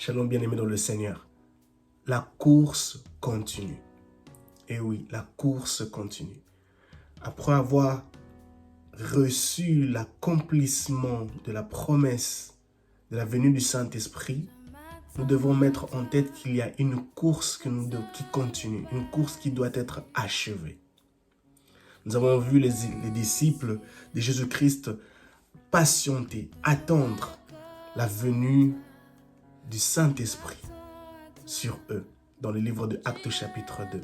Shalom bien-aimé dans le Seigneur. La course continue. Et oui, la course continue. Après avoir reçu l'accomplissement de la promesse de la venue du Saint-Esprit, nous devons mettre en tête qu'il y a une course qui continue, une course qui doit être achevée. Nous avons vu les disciples de Jésus-Christ patienter, attendre la venue du Saint-Esprit sur eux, dans le livre de Actes chapitre 2.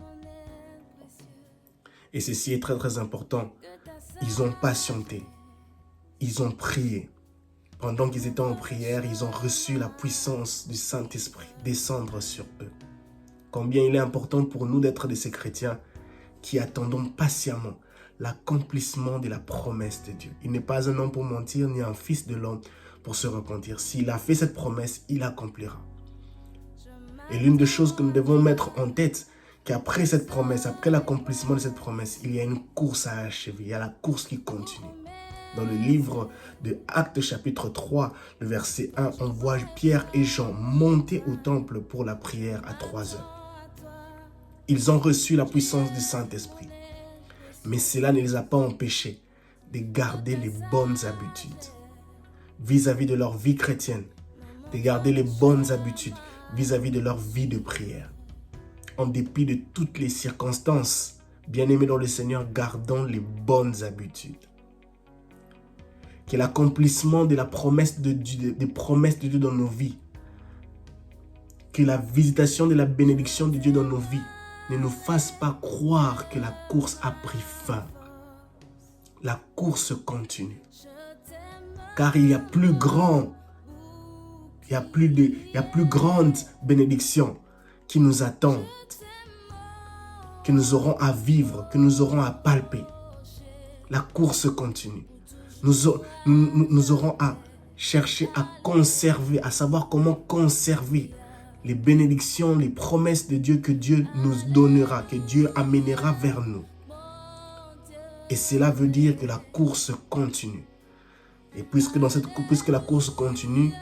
Et ceci est très très important. Ils ont patienté, ils ont prié. Pendant qu'ils étaient en prière, ils ont reçu la puissance du Saint-Esprit descendre sur eux. Combien il est important pour nous d'être de ces chrétiens qui attendons patiemment l'accomplissement de la promesse de Dieu. Il n'est pas un homme pour mentir, ni un fils de l'homme pour se repentir. S'il a fait cette promesse, il accomplira. Et l'une des choses que nous devons mettre en tête, qu'après cette promesse, après l'accomplissement de cette promesse, il y a une course à achever. Il y a la course qui continue. Dans le livre de Actes chapitre 3, le verset 1, on voit Pierre et Jean monter au temple pour la prière à 3 heures. Ils ont reçu la puissance du Saint-Esprit. Mais cela ne les a pas empêchés de garder les bonnes habitudes vis-à-vis de leur vie chrétienne, de garder les bonnes habitudes vis-à-vis de leur vie de prière. En dépit de toutes les circonstances, bien-aimés dans le Seigneur, gardons les bonnes habitudes. Que l'accomplissement de la promesse de Dieu, des promesses de Dieu dans nos vies, que la visitation de la bénédiction de Dieu dans nos vies ne nous fasse pas croire que la course a pris fin. La course continue. Car il y a plus grand, il y a plus grande bénédiction qui nous attend, que nous aurons à vivre, que nous aurons à palper. La course continue. Nous aurons à chercher à conserver, à savoir comment conserver les bénédictions, les promesses de Dieu que Dieu nous donnera, que Dieu amènera vers nous. Et cela veut dire que la course continue. Et puisque la course continue,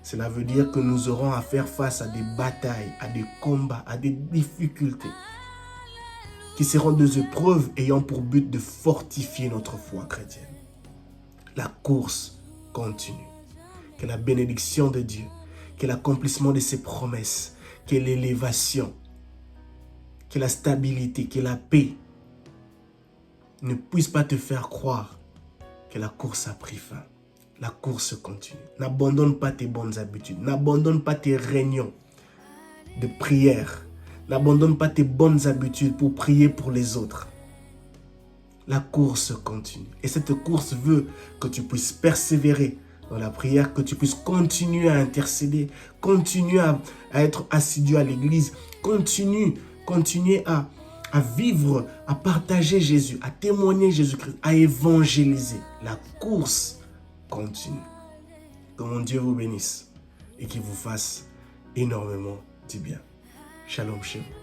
cela veut dire que nous aurons à faire face à des batailles, à des combats, à des difficultés qui seront des épreuves ayant pour but de fortifier notre foi chrétienne. La course continue. Que la bénédiction de Dieu, que l'accomplissement de ses promesses, que l'élévation, que la stabilité, que la paix ne puisse pas te faire croire que la course a pris fin. La course continue. N'abandonne pas tes bonnes habitudes. N'abandonne pas tes réunions de prière. N'abandonne pas tes bonnes habitudes pour prier pour les autres. La course continue. Et cette course veut que tu puisses persévérer dans la prière, que tu puisses continuer à intercéder, continuer à être assidu à l'église, continuer à vivre, à partager Jésus, à témoigner Jésus-Christ, à évangéliser. La course continue. Que mon Dieu vous bénisse et qu'il vous fasse énormément du bien. Shalom chez vous.